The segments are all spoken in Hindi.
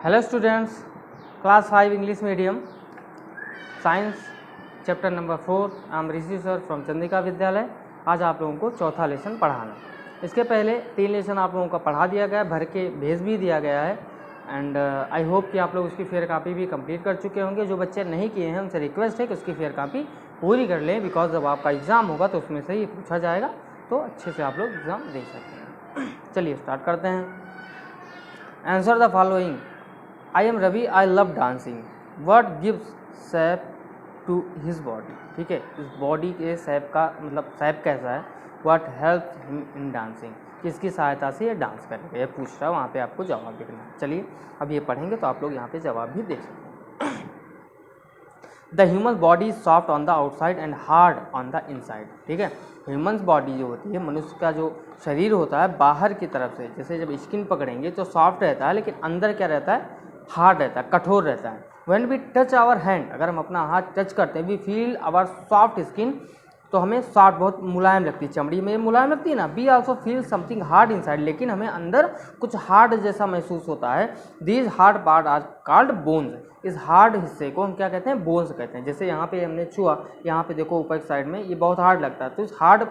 Hello students, class 5 English medium science chapter number 4। I am Rishi sir from Chandrika विद्यालय। आज आप लोगों को चौथा लेसन पढ़ाना। इसके पहले 3 लेसन आप लोगों का पढ़ा दिया गया, भर के भेज भी दिया गया है एंड आई होप कि आप लोग उसकी फेयर कापी भी कंप्लीट कर चुके होंगे। जो बच्चे नहीं किए हैं उनसे रिक्वेस्ट है कि उसकी फेयर कापी पूरी कर लें, बिकॉज जब आपका एग्ज़ाम होगा तो उसमें से ही पूछा जाएगा, तो अच्छे से आप लोग एग्ज़ाम दे सकते हैं। चलिए स्टार्ट करते हैं। Answer the following. I am Ravi, I love dancing. What gives shape to his body. ठीक है, इस बॉडी के शेप का मतलब शेप कैसा है। What helps him in dancing, किसकी सहायता से ये डांस करेगा, ये पूछ रहा है, वहाँ पे आपको जवाब लिखना है। चलिए अब ये पढ़ेंगे तो आप लोग यहाँ पे जवाब भी दे सकते हैं। The human body is soft on the outside and hard on the inside. ठीक है, ह्यूमन्स बॉडी जो होती है, मनुष्य का जो शरीर होता है बाहर की तरफ से, जैसे जब स्किन पकड़ेंगे तो सॉफ्ट रहता है, लेकिन अंदर क्या रहता है, हार्ड रहता है, कठोर रहता है। When we touch our hand, अगर हम अपना हाथ टच करते हैं, we feel our soft skin, तो हमें सॉफ्ट बहुत मुलायम लगती है, चमड़ी में मुलायम लगती है ना। We also feel something hard inside, लेकिन हमें अंदर कुछ हार्ड जैसा महसूस होता है। These hard part are called bones. इस हार्ड हिस्से को हम क्या कहते हैं, बोन्स कहते हैं। जैसे यहाँ पे हमने छुआ, यहाँ पे देखो ऊपर की साइड में ये बहुत हार्ड लगता है, तो इस हार्ड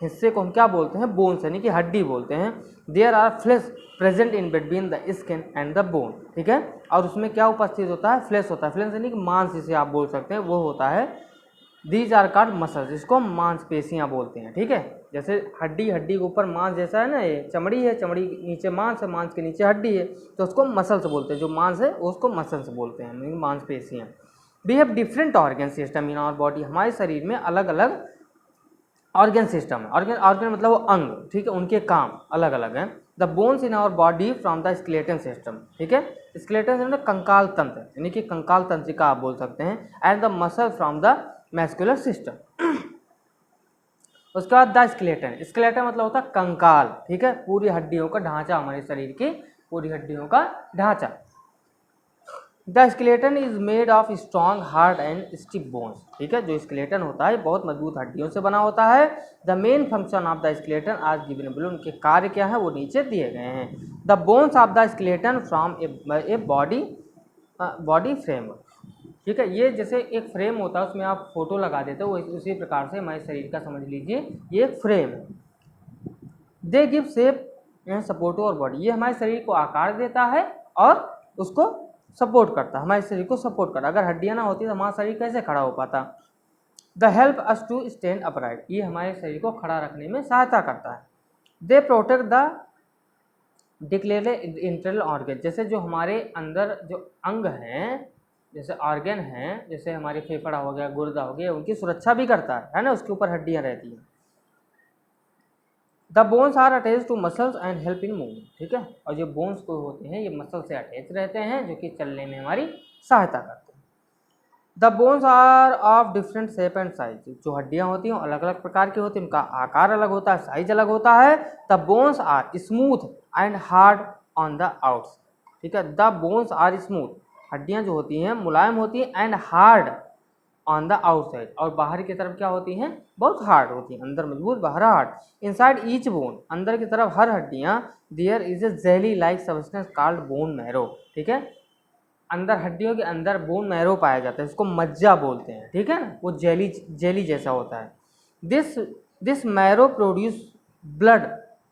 हिस्से को हम क्या बोलते हैं, बोन्स, यानी कि हड्डी बोलते हैं। There are flesh present in between the skin and the bone. ठीक है, और उसमें क्या उपस्थित होता है, फ्लेश होता है। फ्लेश यानी कि मांस, जिसे आप बोल सकते हैं, वो होता है। दीज आर कॉल्ड मसल्स, इसको मांसपेशियां बोलते हैं। ठीक है, जैसे हड्डी के ऊपर मांस जैसा है ना, ये चमड़ी है, चमड़ी के नीचे मांस है, मांस के नीचे हड्डी है, तो उसको मसल्स बोलते हैं। जो मांस है उसको मसल्स बोलते हैं, मांसपेशियां। We have different organ system in our body. हमारे शरीर में अलग अलग ऑर्गन सिस्टम है। ऑर्गन मतलब वो अंग, ठीक है, उनके काम अलग अलग हैं। The bones in our body from the skeleton system. ठीक है, स्केलेटन सिस्टम कंकाल तंत्र, यानी कि कंकाल तंत्रिका आप बोल सकते हैं। And the muscle from the muscular system. उसके बाद द स्केलेटन। स्केलेटन मतलब होता है कंकाल। ठीक है, पूरी हड्डियों का ढांचा, हमारे शरीर की पूरी हड्डियों का ढांचा। The skeleton is made of strong hard and stiff bones. ठीक है, जो स्केलेटन होता है बहुत मजबूत हड्डियों से बना होता है। The main function of the skeleton आज गिवन बिलो, उनके कार्य क्या है वो नीचे दिए गए हैं। The bones of the skeleton from a body frame. ठीक है, ये जैसे एक फ्रेम होता है, उसमें आप फोटो लगा देते हो, उसी प्रकार से हमारे शरीर का समझ लीजिए ये एक फ्रेम है। They give shape and support to our body. ये हमारे शरीर को आकार देता है और उसको सपोर्ट करता है, हमारे शरीर को सपोर्ट करता है। अगर हड्डियां ना होती तो हमारा शरीर कैसे खड़ा हो पाता। The help us to stand upright. ये हमारे शरीर को खड़ा रखने में सहायता करता है। They protect the declared internal organ. जैसे जो हमारे अंदर जो अंग हैं, जैसे ऑर्गन हैं, जैसे हमारे फेफड़ा हो गया, गुर्दा हो गया, उनकी सुरक्षा भी करता है ना, उसके ऊपर हड्डियां रहती हैं। The bones are attach to muscles and help in movement. ठीक है, और जो बोन्स को होते हैं ये मसल से अटैच रहते हैं, जो कि चलने में हमारी सहायता करते हैं। The bones are of different shape and size. जो हड्डियां होती हैं अलग अलग प्रकार की होती हैं, उनका आकार अलग होता है, साइज अलग होता है। The bones are smooth and hard on the outs. ठीक है, द बोन्स आर स्मूथ, हड्डियां जो होती हैं मुलायम होती हैं, and hard on the outside, और बाहर की तरफ क्या होती हैं, बहुत हार्ड होती हैं, अंदर मजबूत बाहर हार्ड। इनसाइड ईच बोन, अंदर की तरफ हर हड्डियां, there is a jelly like substance called bone marrow. ठीक है, अंदर हड्डियों के अंदर बोन मैरो पाया जाता है, इसको मज्जा बोलते हैं। ठीक है ना, वो जेली जैसा होता है। This marrow produce blood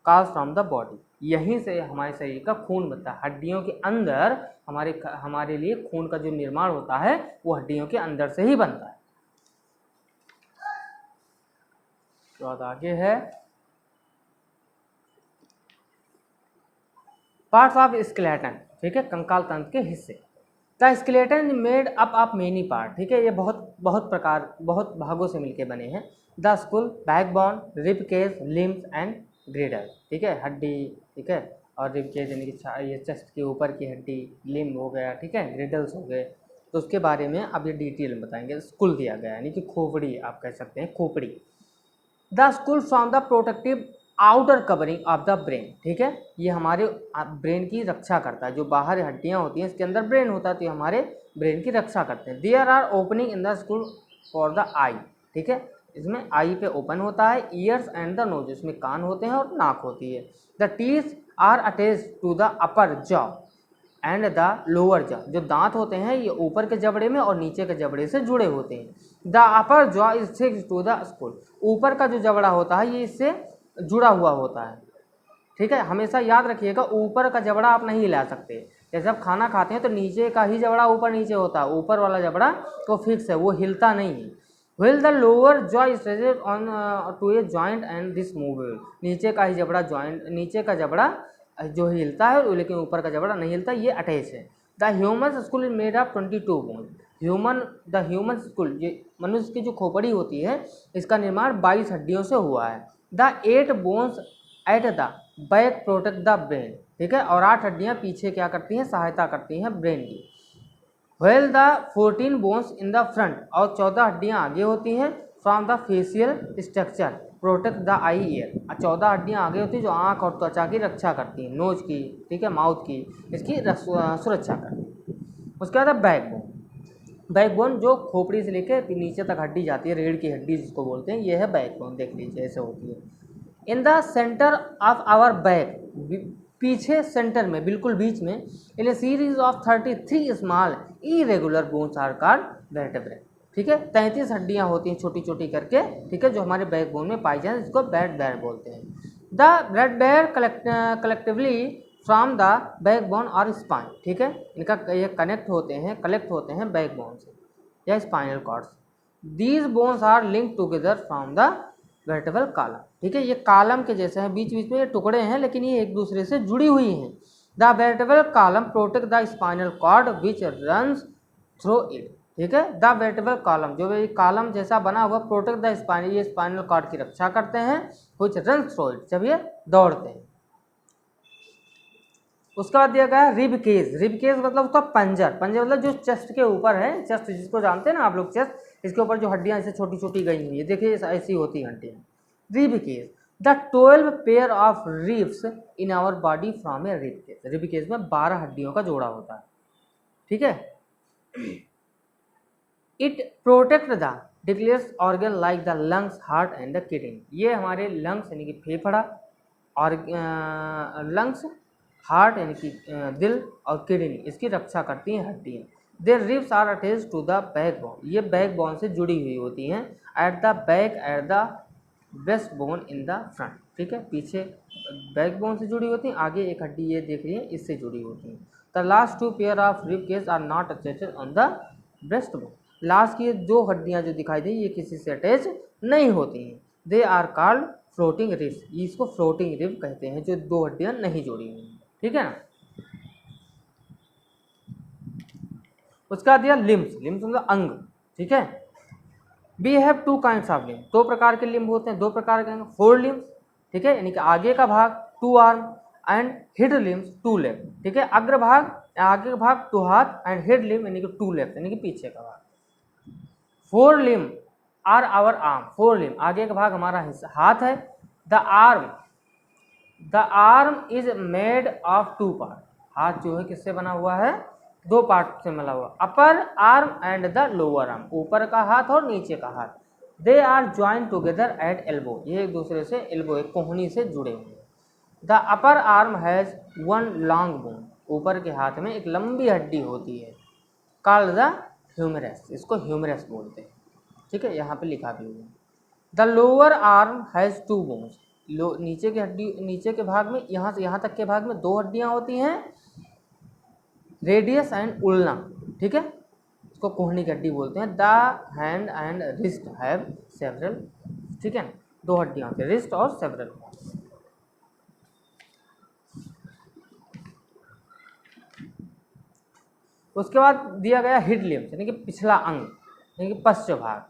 cause from the body. यहीं से हमारे शरीर का खून बनता है। हड्डियों के अंदर हमारे लिए खून का जो निर्माण होता है वो हड्डियों के अंदर से ही बनता है। तो अब आगे है पार्ट्स ऑफ स्केलेटन। ठीक है, कंकाल तंत्र के हिस्से। The skeleton made up of many part. ठीक है, ये बहुत भागों से मिलके बने हैं। The skull, backbone, rib cage, limbs and girdle. ठीक है, हड्डी, ठीक है, और रिब केज यानी कि ये चेस्ट के ऊपर की हड्डी, लिम्ब हो गया, ठीक है, ग्रेडल्स हो गए। तो उसके बारे में अब ये डिटेल में बताएंगे। स्कुल दिया गया यानी कि खोपड़ी, आप कह सकते हैं खोपड़ी। The school from the protective outer covering of the brain. ठीक है, ये हमारे ब्रेन की रक्षा करता है। जो बाहर हड्डियां होती हैं इसके अंदर ब्रेन होता है, तो ये हमारे ब्रेन की रक्षा करते हैं। There are opening in the skull for the eye. ठीक है, इसमें आई पे ओपन होता है। ईयर्स एंड द नोज, इसमें कान होते हैं और नाक होती है। The teeth are attach to the upper jaw. And the lower jaw, जो दांत होते हैं ये ऊपर के जबड़े में और नीचे के जबड़े से जुड़े होते हैं। The upper jaw is fixed to the skull, ऊपर का जो जबड़ा होता है ये इससे जुड़ा हुआ होता है। ठीक है, हमेशा याद रखिएगा ऊपर का जबड़ा आप नहीं हिला सकते। जैसे आप खाना खाते हैं तो नीचे का ही जबड़ा ऊपर नीचे होता है, ऊपर वाला जबड़ा तो फिक्स है, वो हिलता नहीं है। While the lower jaw is stretched on to a joint and this movable, नीचे का ही जबड़ा जॉइंट, नीचे का जबड़ा जो हिलता है लेकिन ऊपर का जबड़ा नहीं हिलता, ये अटैच है। The human school is made of 22 bones, the human school, ये मनुष्य की जो खोपड़ी होती है इसका निर्माण 22 हड्डियों से हुआ है। The 8 bones eight the back protect the brain, ठीक है, और 8 हड्डियां पीछे क्या करती हैं, सहायता करती हैं ब्रेन की। Whale the 14 bones in the front, और 14 हड्डियां आगे होती हैं from the facial structure protect the eye ear, 14 हड्डियां आगे होती हैं जो आंख और त्वचा की रक्षा करती हैं, नोज की, ठीक है, माउथ की, इसकी सुरक्षा करती हैं। उसके बाद बैकबोन, बैकबोन जो खोपड़ी से लेकर नीचे तक हड्डी जाती है, रीढ़ की हड्डी जिसको बोलते हैं, ये है बैकबोन, देख लीजिए ऐसे होती है। In the center of our back, पीछे सेंटर में बिल्कुल बीच में, in a series of 33 small irregular bones are called vertebrae, ठीक है, 33 हड्डियां होती हैं छोटी छोटी करके, ठीक है, जो हमारे बैकबोन में पाई जाती हैं, जिसको वर्टेब्रे बोलते हैं। The vertebrae collectively from the backbone और स्पाइन, ठीक है, इनका ये कलेक्ट होते हैं बैकबोन से या स्पाइनल कॉर्ड से। These bones are link together from the vertebral column, ठीक है, ये कॉलम के जैसे हैं, बीच बीच में ये टुकड़े हैं लेकिन ये एक दूसरे से जुड़ी हुई हैं। The vertebral column protect the spinal cord which runs through it, ठीक है, द वर्टेब्रल कॉलम, जो ये कॉलम जैसा बना हुआ प्रोटेक्ट द स्पाइनल, ये स्पाइनल कॉर्ड की रक्षा करते हैं, विच रन्स थ्रू इट, जब ये दौड़ते हैं। उसके बाद दिया गया रिब केज, रिब केज मतलब उसका पंजर, पंजर मतलब जो चेस्ट के ऊपर है, चेस्ट जिसको जानते हैं ना आप लोग चेस्ट, इसके ऊपर जो हड्डियां ऐसे छोटी छोटी गई हुई है, देखिए ऐसी होती हैं हड्डियां। Rib cage, the 12 pair of ribs in our body from a rib cage, rib cage में 12 हड्डियों का जोड़ा होता है, ठीक है। It protect the declares organ like the lungs, heart and the kidney, ये हमारे लंग्स यानी कि फेफड़ा और लंग्स, हार्ट यानी कि दिल और किडनी, इसकी रक्षा करती हैं हड्डियाँ। There ribs are attached to the backbone, ये बैकबोन से जुड़ी हुई होती हैं। At the back at the breast bone in the front, ठीक है, पीछे बैकबोन से जुड़ी होती हैं, आगे एक हड्डी ये देख रही है इससे जुड़ी होती हैं। The last 2 pair of rib cage are not attached on the breast bone, last की 2 हड्डियाँ जो दिखाई दी ये किसी से अटैच नहीं होती हैं। They are called floating ribs, इसको फ्लोटिंग रिब कहते हैं, जो 2 हड्डियाँ नहीं जुड़ी हुई हैं, ठीक है ना। उसका दिया लिम्स, लिम्स मतलब अंग, ठीक है। We have 2 kinds of limbs, 2 प्रकार के लिम्ब होते हैं, 2 प्रकार के 4 लिम्स, ठीक है, यानी कि आगे का भाग 2 arm and hind limbs 2 leg, ठीक है, अग्र भाग आगे का भाग 2 हाथ एंड हिड लिम्ब यानी कि 2 लेग यानी कि पीछे का भाग। 4 limb are our arm, 4 limb आगे का भाग हमारा हाथ है। The arm is made of 2 part, हाथ जो है किससे बना हुआ है, 2 पार्ट से मिला हुआ, upper arm and the lower arm, ऊपर का हाथ और नीचे का हाथ। They are joint together at elbow, ये एक दूसरे से एल्बो एक कोहनी से जुड़े हुए हैं। The upper arm has 1 long bone, ऊपर के हाथ में एक लंबी हड्डी होती है, कॉल्ड द ह्यूमरस, इसको ह्यूमरस बोलते हैं, ठीक है, यहाँ पे लिखा भी हुआ है। The lower arm has 2 bones, नीचे की हड्डी, नीचे के भाग में यहाँ से यहाँ तक के भाग में 2 हड्डियाँ होती हैं, रेडियस एंड उल्ना, ठीक है, इसको कोहनी की हड्डी बोलते हैं। The hand and wrist have several, ठीक है, 2 हड्डियाँ होती हैं, रिस्ट और सेवरल। उसके बाद दिया गया हिड लिम्ब यानी कि पिछला अंग यानी कि पश्च भाग।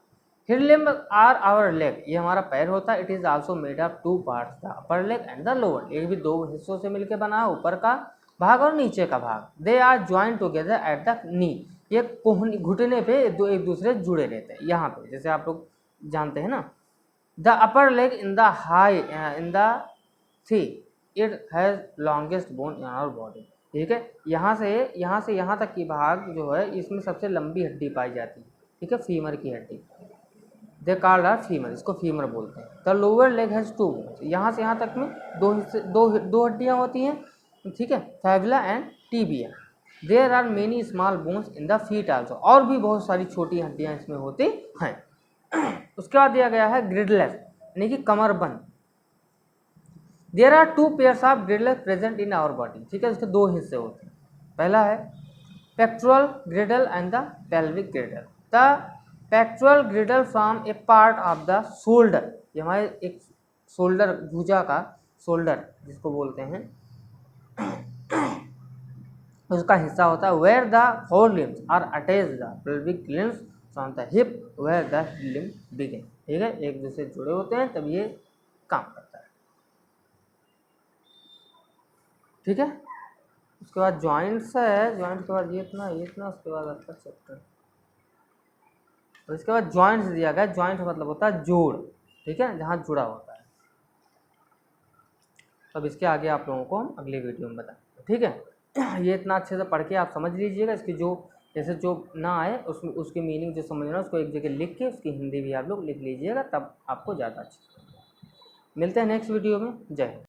Hind limb are our leg, ये हमारा पैर होता है। It is also made of 2 parts, the upper leg and the lower, ये भी 2 हिस्सों से मिलकर बना है, ऊपर का भाग और नीचे का भाग। They are joint together at the knee, ये कोहनी घुटने पे एक दूसरे से जुड़े रहते हैं, यहाँ पे जैसे आप लोग जानते हैं ना। The upper leg in the high in the thigh, it has longest bone in our body, ठीक है, यहाँ से यहाँ तक की भाग जो है इसमें सबसे लंबी हड्डी पाई जाती है, ठीक है, फीमर की हड्डी। दे कॉल्ड आर फीमर, इसको फीमर बोलते हैं। The lower leg has 2 bones, यहाँ से यहाँ तक में 2 हड्डियाँ होती हैं, ठीक है, fibula and tibia. There are many small bones in the feet also, और भी बहुत सारी छोटी हड्डियाँ इसमें होती हैं। उसके बाद दिया गया है ग्रिडलेस यानी कि कमरबंद। There are 2 pairs of girdles present in our body, ठीक है, इसके 2 हिस्से होते हैं। पहला है pectoral girdle and the pelvic girdle. The pectoral girdle from a part of the shoulder, ये हमारे एक शोल्डर, भुजा का शोल्डर जिसको बोलते हैं, उसका हिस्सा होता है। Where the four limbs are attach the pelvic limbs from the hip where the limb begin, ठीक है, एक दूसरे से जुड़े होते हैं तब ये काम करता है, ठीक है। उसके बाद जॉइंट्स है, जॉइंट के बाद ये इतना उसके बाद आपका चैप्टर, और इसके बाद जॉइंट्स दिया गया। जॉइंट मतलब होता है जोड़, ठीक है, जहाँ जुड़ा होता है। तो अब इसके आगे आप लोगों को हम अगली वीडियो में बताएंगे, ठीक है। ये इतना अच्छे से पढ़ के आप समझ लीजिएगा। इसकी जो जैसे जो ना आए उसमें उसकी मीनिंग जो समझना उसको एक जगह लिख के उसकी हिंदी भी आप लोग लिख लीजिएगा, तब आपको ज़्यादा अच्छी। मिलते हैं नेक्स्ट वीडियो में। जय हिंद।